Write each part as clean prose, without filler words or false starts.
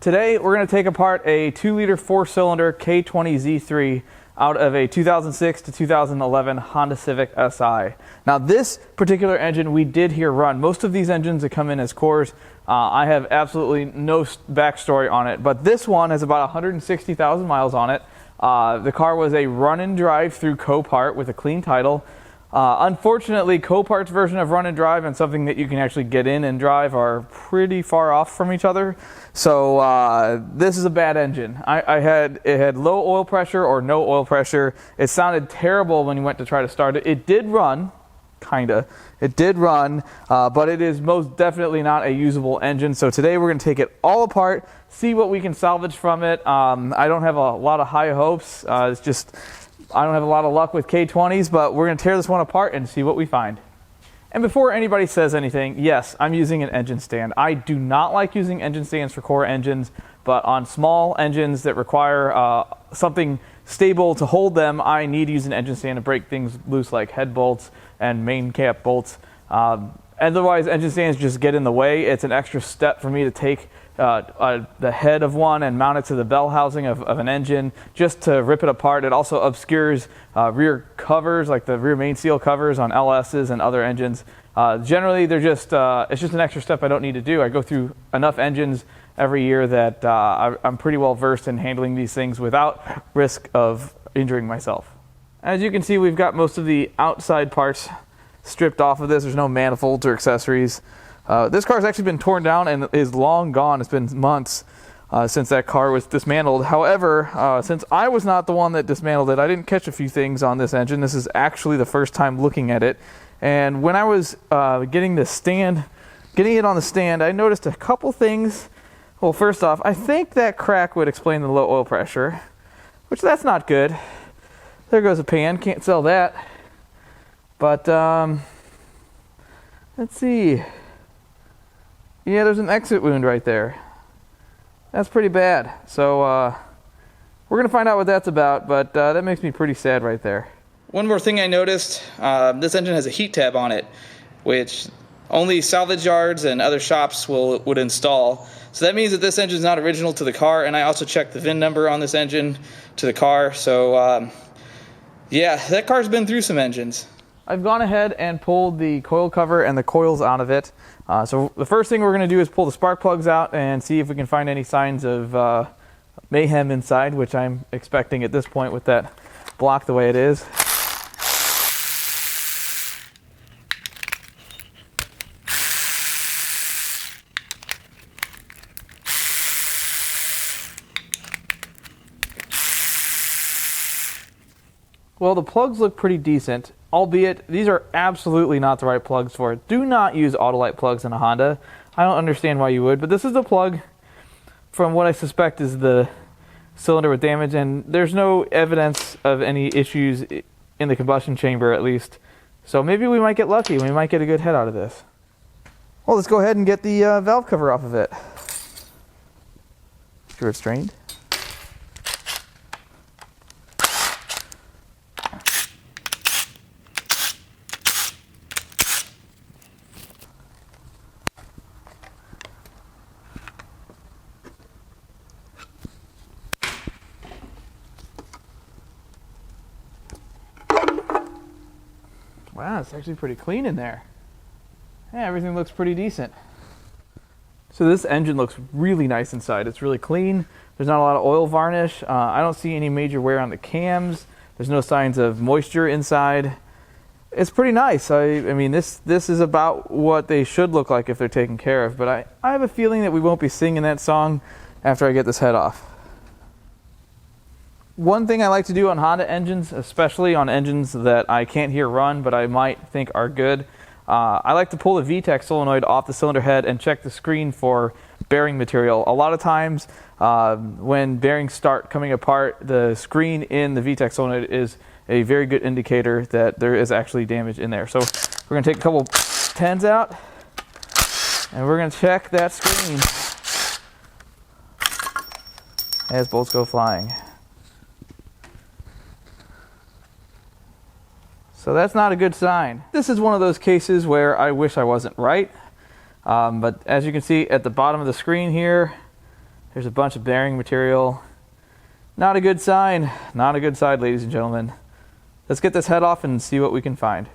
Today we're going to take apart a 2-liter 4-cylinder K20Z3 out of a 2006 to 2011 Honda Civic Si. Now this particular engine we did hear run. Most of these engines that come in as cores, I have absolutely no backstory on it, but this one has about 160,000 miles on it. The car was a run and drive through Copart with a clean title. Unfortunately, Copart's version of run and drive and something that you can actually get in and drive are pretty far off from each other. So this is a bad engine. It had low oil pressure or no oil pressure. It sounded terrible when you went to try to start it. It did run, kinda. It did run, but it is most definitely not a usable engine. So today we're going to take it all apart, see what we can salvage from it. I don't have a lot of high hopes. It's just I don't have a lot of luck with K20s, but we're going to tear this one apart and see what we find. And before anybody says anything, yes, I'm using an engine stand. I do not like using engine stands for core engines, but on small engines that require something stable to hold them, I need to use an engine stand to break things loose like head bolts and main cap bolts. Otherwise, engine stands just get in the way. It's an extra step for me to take the head of one and mount it to the bell housing of an engine just to rip it apart. It also obscures rear covers, like the rear main seal covers on LS's and other engines. Generally, they're just it's just an extra step I don't need to do. I go through enough engines every year that I'm pretty well versed in handling these things without risk of injuring myself. As you can see, we've got most of the outside parts stripped off of this. There's no manifolds or accessories. This car's actually been torn down and is long gone. It's been months since that car was dismantled. However, since I was not the one that dismantled it, I didn't catch a few things on this engine. This is actually the first time looking at it. And when I was getting it on the stand, I noticed a couple things. Well, first off, I think that crack would explain the low oil pressure, which that's not good. There goes a pan, can't sell that. But let's see. Yeah, there's an exit wound right there. That's pretty bad. So we're going to find out what that's about, but that makes me pretty sad right there. One more thing I noticed, this engine has a heat tab on it, which only salvage yards and other shops would install. So that means that this engine is not original to the car, and I also checked the VIN number on this engine to the car. So yeah, that car's been through some engines. I've gone ahead and pulled the coil cover and the coils out of it. So the first thing we're going to do is pull the spark plugs out and see if we can find any signs of mayhem inside, which I'm expecting at this point with that block the way it is. Well, the plugs look pretty decent, albeit these are absolutely not the right plugs for it. Do not use Autolite plugs in a Honda. I don't understand why you would, but this is the plug from what I suspect is the cylinder with damage, and there's no evidence of any issues in the combustion chamber at least. So maybe we might get lucky. We might get a good head out of this. Well, let's go ahead and get the valve cover off of it. Sure it's strained. Wow, it's actually pretty clean in there. Yeah, everything looks pretty decent. So this engine looks really nice inside. It's really clean. There's not a lot of oil varnish. I don't see any major wear on the cams. There's no signs of moisture inside. It's pretty nice. I mean, this is about what they should look like if they're taken care of. But I have a feeling that we won't be singing that song after I get this head off. One thing I like to do on Honda engines, especially on engines that I can't hear run but I might think are good, I like to pull the VTEC solenoid off the cylinder head and check the screen for bearing material. A lot of times when bearings start coming apart, the screen in the VTEC solenoid is a very good indicator that there is actually damage in there. So we're going to take a couple 10s out and we're going to check that screen as bolts go flying. So that's not a good sign. This is one of those cases where I wish I wasn't right. But as you can see at the bottom of the screen here, There's a bunch of bearing material. Not a good sign. Not a good sign, ladies and gentlemen. Let's get this head off and see what we can find.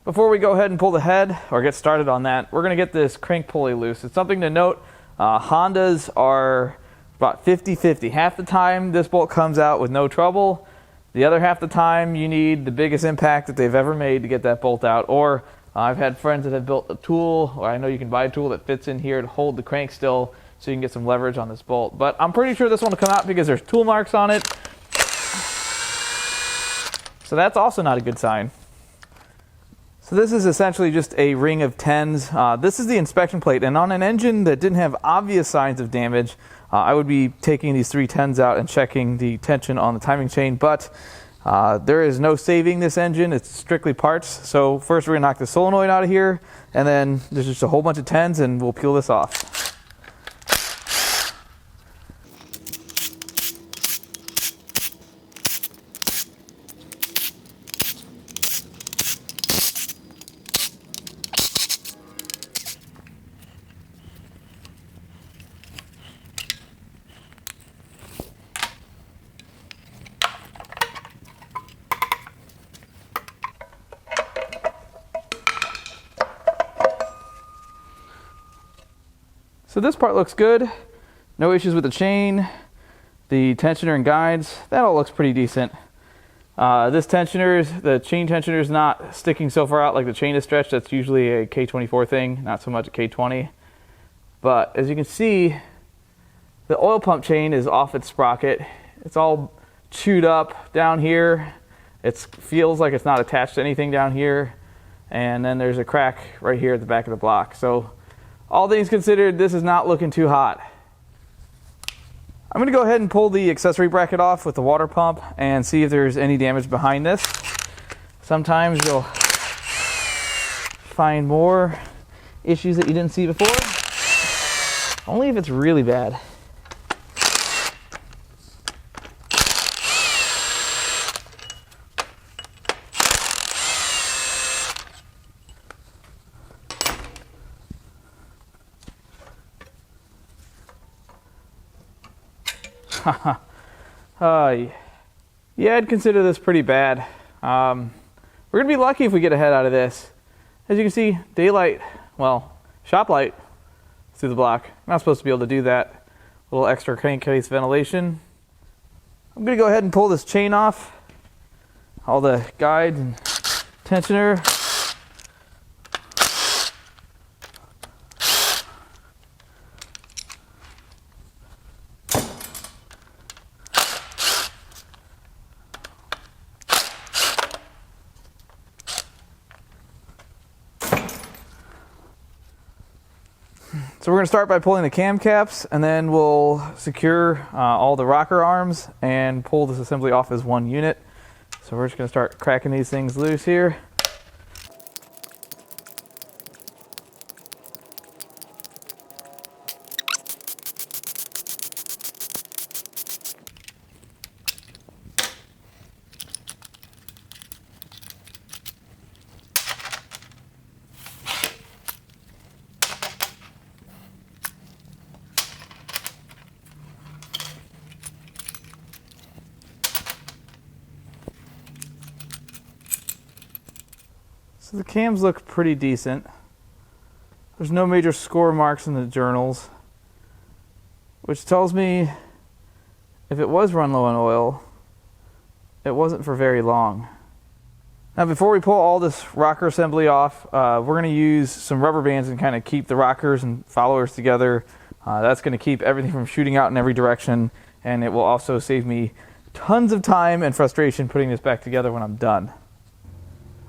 Before we go ahead and pull the head or get started on that, we're going to get this crank pulley loose. It's something to note. Hondas are about 50-50. Half the time this bolt comes out with no trouble. The other half the time you need the biggest impact that they've ever made to get that bolt out. Or I've had friends that have built a tool, or I know you can buy a tool that fits in here to hold the crank still so you can get some leverage on this bolt. But I'm pretty sure this one will come out because there's tool marks on it. So that's also not a good sign. So this is essentially just a ring of 10s. This is the inspection plate, and on an engine that didn't have obvious signs of damage, I would be taking these 3 10s out and checking the tension on the timing chain, but there is no saving this engine. It's strictly parts. So first we're going to knock the solenoid out of here, and then there's just a whole bunch of 10s, and we'll peel this off. So this part looks good. No issues with the chain, the tensioner and guides. That all looks pretty decent. The chain tensioner is not sticking so far out like the chain is stretched. That's usually a K24 thing, not so much a K20. But as you can see, the oil pump chain is off its sprocket. It's all chewed up down here. It feels like it's not attached to anything down here. And then there's a crack right here at the back of the block. So all things considered, this is not looking too hot. I'm going to go ahead and pull the accessory bracket off with the water pump and see if there's any damage behind this. Sometimes you'll find more issues that you didn't see before. Only if it's really bad. Yeah, I'd consider this pretty bad. We're going to be lucky if we get a head out of this. As you can see, daylight, well, shop light through the block. I'm not supposed to be able to do that. A little extra crankcase ventilation. I'm going to go ahead and pull this chain off. All the guides and tensioner. So we're going to start by pulling the cam caps, and then we'll secure all the rocker arms and pull this assembly off as one unit. So we're just going to start cracking these things loose here. So the cams look pretty decent. There's no major score marks in the journals, which tells me if it was run low on oil, it wasn't for very long. Now before we pull all this rocker assembly off, we're going to use some rubber bands and kind of keep the rockers and followers together. That's going to keep everything from shooting out in every direction, and it will also save me tons of time and frustration putting this back together when I'm done.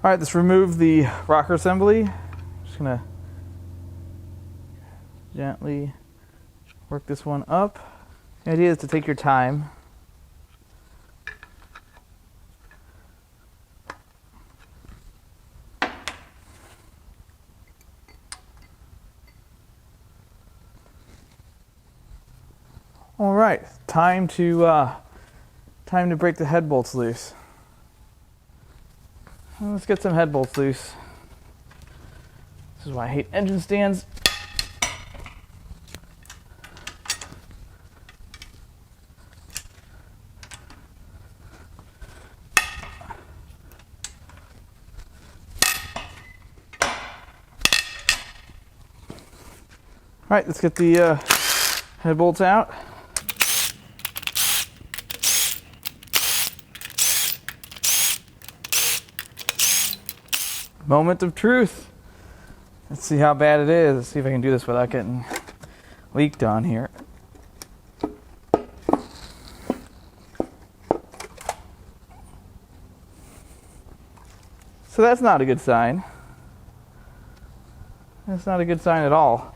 All right, let's remove the rocker assembly. Just going to gently work this one up. The idea is to take your time. All right, time to break the head bolts loose. Let's get some head bolts loose. This is why I hate engine stands. right, let's get the head bolts out. Moment of truth. Let's see how bad it is. Let's see if I can do this without getting leaked on here. So that's not a good sign. That's not a good sign at all.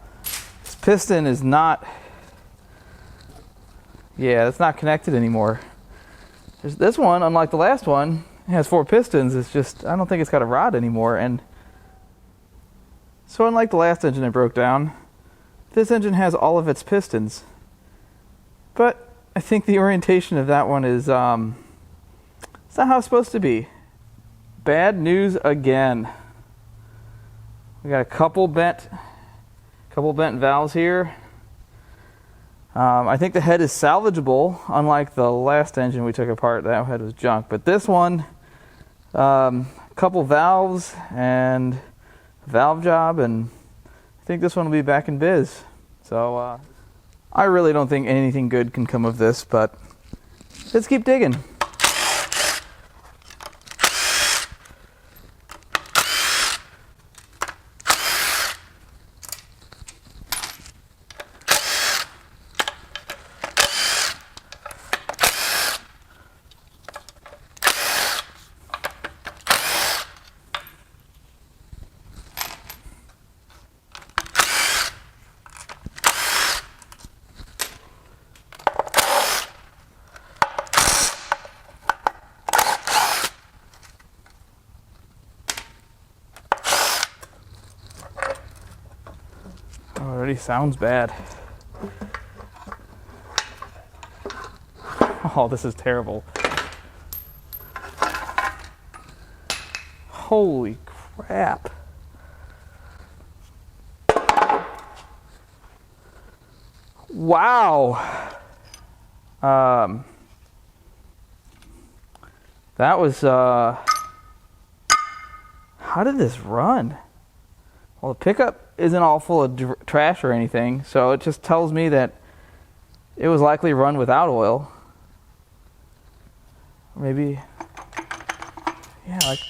This piston is not, yeah, it's not connected anymore. This one, unlike the last one, it has 4 pistons. It's just, I don't think it's got a rod anymore. And so unlike the last engine that broke down, this engine has all of its pistons. But I think the orientation of that one is, it's not how it's supposed to be. Bad news again. We got a couple bent valves here. I think the head is salvageable, unlike the last engine we took apart. That head was junk. But this one, couple valves and a valve job, and I think this one will be back in biz. So I really don't think anything good can come of this, but let's keep digging. Already sounds bad. Oh, this is terrible. Holy crap. Wow. That was, how did this run? Well, the pickup isn't all full of trash or anything, so it just tells me that it was likely run without oil. Maybe, yeah, like,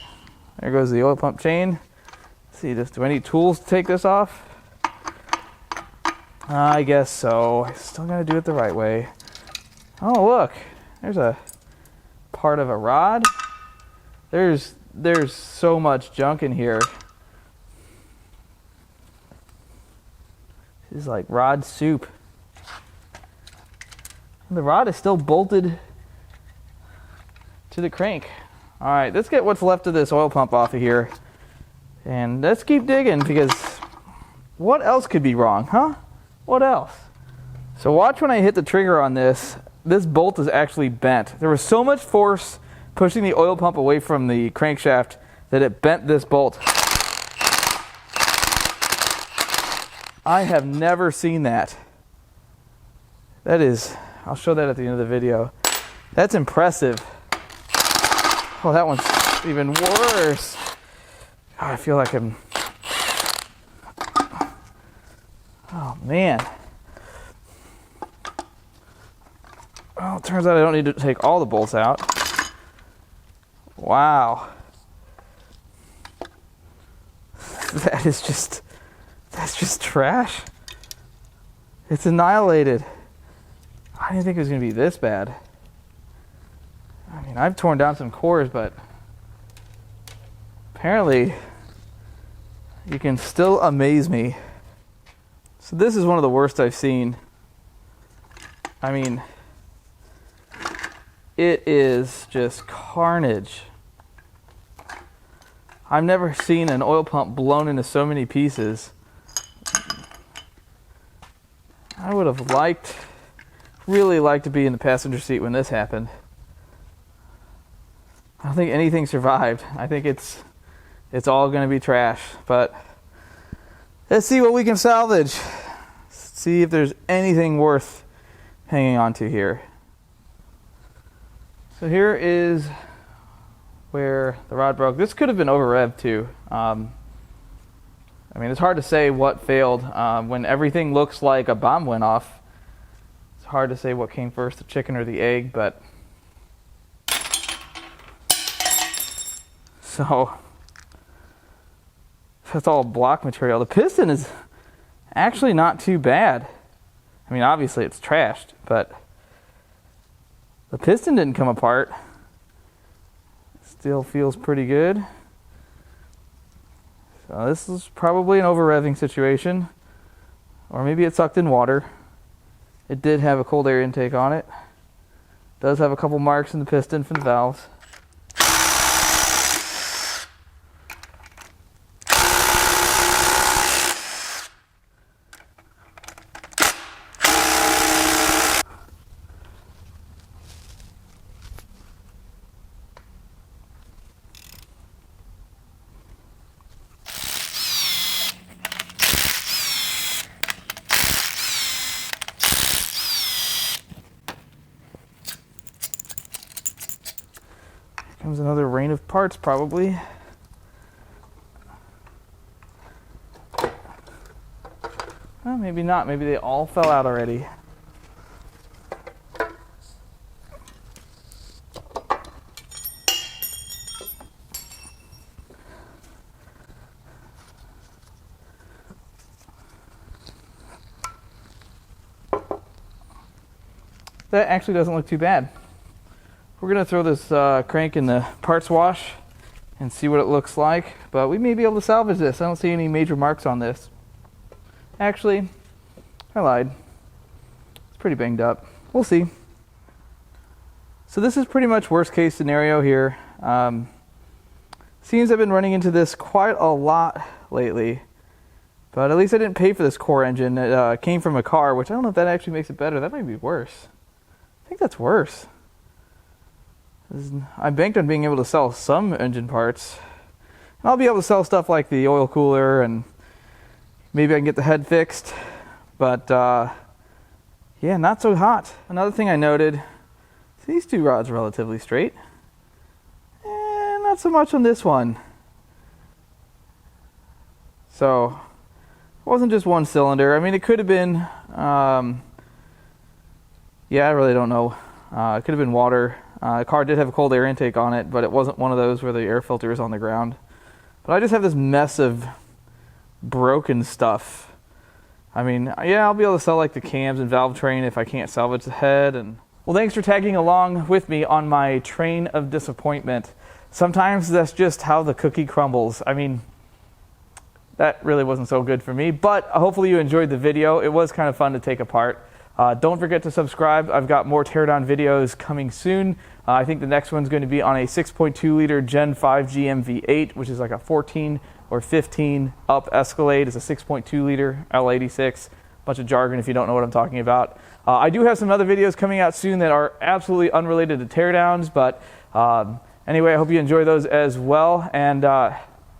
there goes the oil pump chain. Let's see, do I need tools to take this off? I guess so. I still gotta do it the right way. Oh, look, there's a part of a rod. There's so much junk in here. This is like rod soup. The rod is still bolted to the crank. All right, let's get what's left of this oil pump off of here. And let's keep digging, because what else could be wrong, huh? What else? So watch when I hit the trigger on this. This bolt is actually bent. There was so much force pushing the oil pump away from the crankshaft that it bent this bolt. I have never seen that. That is, I'll show that at the end of the video. That's impressive. Oh, that one's even worse. Oh, I feel like I'm, oh man. Well, it turns out I don't need to take all the bolts out. Wow. That's just trash. It's annihilated. I didn't think it was going to be this bad. I mean, I've torn down some cores, but apparently you can still amaze me. So this is one of the worst I've seen. I mean, it is just carnage. I've never seen an oil pump blown into so many pieces. I would have really liked to be in the passenger seat when this happened. I don't think anything survived. I think it's all going to be trash. But let's see what we can salvage. See if there's anything worth hanging on to here. So here is where the rod broke. This could have been over revved too. I mean, it's hard to say what failed. When everything looks like a bomb went off, it's hard to say what came first, the chicken or the egg, but... So, that's all block material. The piston is actually not too bad. I mean, obviously it's trashed, but the piston didn't come apart. Still feels pretty good. So this is probably an over-revving situation, or maybe it sucked in water. It did have a cold air intake on it. Does have a couple marks in the piston from the valves. Comes another rain of parts, probably. Well, maybe not. Maybe they all fell out already. That actually doesn't look too bad. We're going to throw this crank in the parts wash and see what it looks like, but we may be able to salvage this. I don't see any major marks on this. Actually, I lied. It's pretty banged up. We'll see. So this is pretty much worst case scenario here. Seems I've been running into this quite a lot lately, but at least I didn't pay for this core engine. It came from a car, which I don't know if that actually makes it better. That might be worse. I think that's worse. I banked on being able to sell some engine parts. And I'll be able to sell stuff like the oil cooler, and maybe I can get the head fixed. But yeah, not so hot. Another thing I noted, these two rods are relatively straight. And not so much on this one. So it wasn't just one cylinder. I mean, it could have been, yeah, I really don't know. It could have been water. The car did have a cold air intake on it, but it wasn't one of those where the air filter is on the ground. But I just have this mess of broken stuff. I mean, yeah, I'll be able to sell like the cams and valve train if I can't salvage the head. And well, thanks for tagging along with me on my train of disappointment. Sometimes that's just how the cookie crumbles. I mean, that really wasn't so good for me, but hopefully you enjoyed the video. It was kind of fun to take apart. Don't forget to subscribe. I've got more teardown videos coming soon. I think the next one's going to be on a 6.2 liter Gen 5 GM V8, which is like a 14 or 15 up Escalade. It's a 6.2 liter L86. Bunch of jargon if you don't know what I'm talking about. I do have some other videos coming out soon that are absolutely unrelated to teardowns, but anyway, I hope you enjoy those as well. And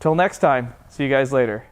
till next time, see you guys later.